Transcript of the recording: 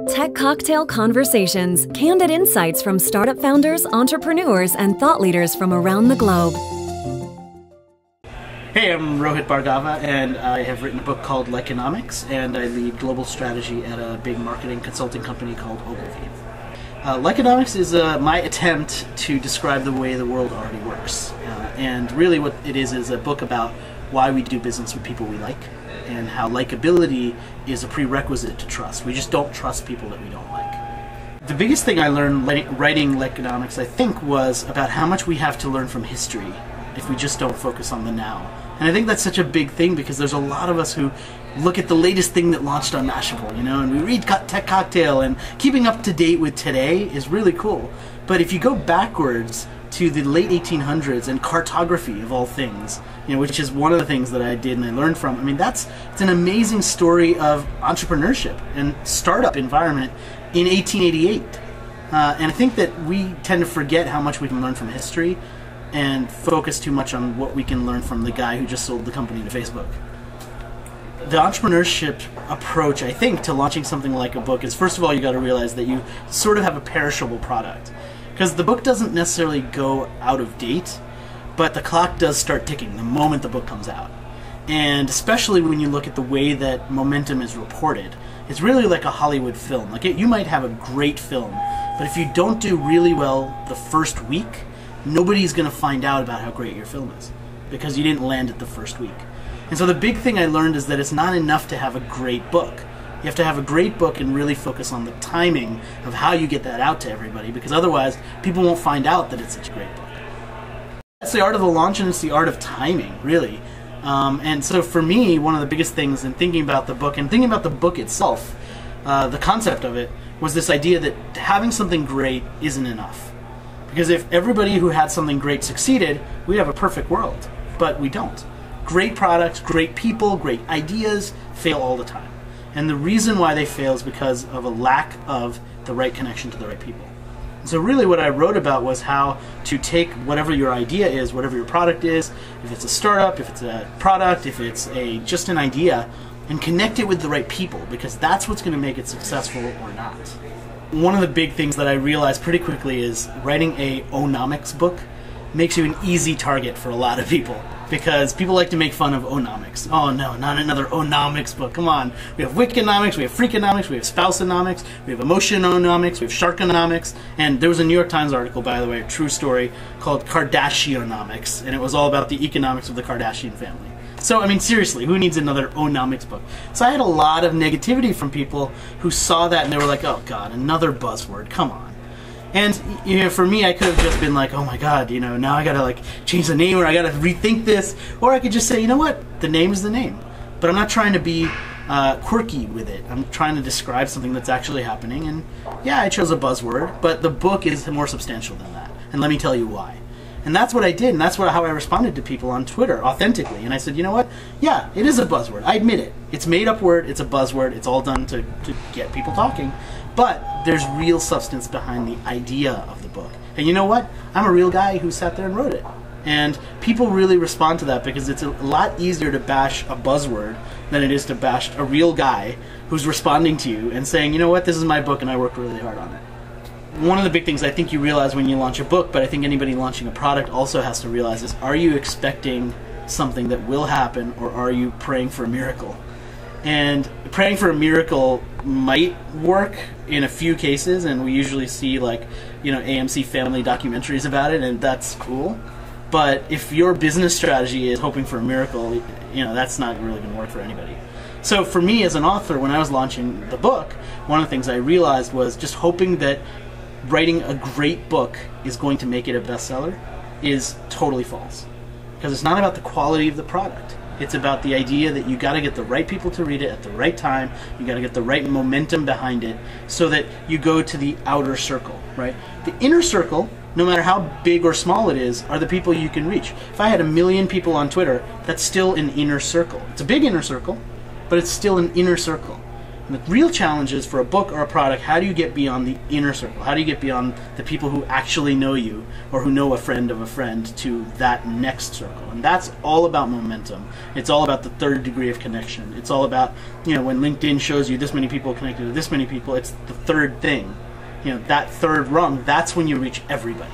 Tech Cocktail Conversations, candid insights from startup founders, entrepreneurs, and thought leaders from around the globe. Hey, I'm Rohit Bhargava, and I have written a book called Likeonomics, and I lead global strategy at a big marketing consulting company called Ogilvy. Likeonomics is my attempt to describe the way the world already works. And really what it is a book about why we do business with people we like, and how likability is a prerequisite to trust. We just don't trust people that we don't like. The biggest thing I learned writing Likeonomics, I think, was about how much we have to learn from history if we just don't focus on the now. And I think that's such a big thing because there's a lot of us who look at the latest thing that launched on Mashable, and we read Tech Cocktail, and keeping up to date with today is really cool. But if you go backwards to the late 1800s and cartography of all things, which is one of the things that I did and I learned from, I mean, it's an amazing story of entrepreneurship and startup environment in 1888. And I think that we tend to forget how much we can learn from history and focus too much on what we can learn from the guy who just sold the company to Facebook. The entrepreneurship approach, I think, to launching something like a book is, first of all, you got to realize that you sort of have a perishable product. Because the book doesn't necessarily go out of date, but the clock does start ticking the moment the book comes out. And especially when you look at the way that momentum is reported, it's really like a Hollywood film. You might have a great film, but if you don't do really well the first week, nobody's going to find out about how great your film is because you didn't land it the first week. And so the big thing I learned is that it's not enough to have a great book. You have to have a great book and really focus on the timing of how you get that out to everybody, because otherwise people won't find out that it's such a great book. That's the art of the launch, and it's the art of timing, really. And so for me, one of the biggest things in thinking about the book and thinking about the book itself, the concept of it, was this idea that having something great isn't enough. Because if everybody who had something great succeeded, we'd have a perfect world. But we don't. Great products, great people, great ideas fail all the time. And the reason why they fail is because of a lack of the right connection to the right people. And so really what I wrote about was how to take whatever your idea is, whatever your product is, if it's a startup, if it's a product, if it's just an idea, and connect it with the right people, because that's what's going to make it successful or not. One of the big things that I realized pretty quickly is writing a Onomics book makes you an easy target for a lot of people, because people like to make fun of Onomics. Oh no, not another Onomics book, come on. We have Wickonomics, we have Freakonomics, we have Spouseonomics, we have Emotiononomics, we have Sharkonomics, and there was a New York Times article, by the way, a true story, called Kardashianomics, and it was all about the economics of the Kardashian family. So, I mean, seriously, who needs another Onomics book? So I had a lot of negativity from people who saw that and they were like, oh god, another buzzword, come on. And for me, I could have just been like, oh my god, now I gotta change the name, or I gotta rethink this, or I could just say, you know what, the name is the name. But I'm not trying to be quirky with it. I'm trying to describe something that's actually happening, and yeah, I chose a buzzword, but the book is more substantial than that. And let me tell you why. And that's what I did, and that's how I responded to people on Twitter, authentically. And I said, you know what? Yeah, it is a buzzword. I admit it. It's a made-up word. It's a buzzword. It's all done to get people talking. But there's real substance behind the idea of the book. And you know what? I'm a real guy who sat there and wrote it. And people really respond to that because it's a lot easier to bash a buzzword than it is to bash a real guy who's responding to you and saying, you know what? This is my book, and I worked really hard on it. One of the big things I think you realize when you launch a book, but I think anybody launching a product also has to realize is, are you expecting something that will happen, or are you praying for a miracle? And praying for a miracle might work in a few cases, and we usually see AMC family documentaries about it, and that's cool. But if your business strategy is hoping for a miracle, that's not really going to work for anybody. So for me as an author, when I was launching the book, one of the things I realized was just hoping that writing a great book is going to make it a bestseller is totally false. Because it's not about the quality of the product. It's about the idea that you got to get the right people to read it at the right time. You got to get the right momentum behind it so that you go to the outer circle, right? The inner circle, no matter how big or small it is, are the people you can reach. If I had 1 million people on Twitter, that's still an inner circle. It's a big inner circle, but it's still an inner circle. And the real challenge is for a book or a product, how do you get beyond the inner circle? How do you get beyond the people who actually know you or who know a friend of a friend to that next circle? And that's all about momentum. It's all about the third degree of connection. It's all about, when LinkedIn shows you this many people connected to this many people, it's the third thing. That third rung, that's when you reach everybody.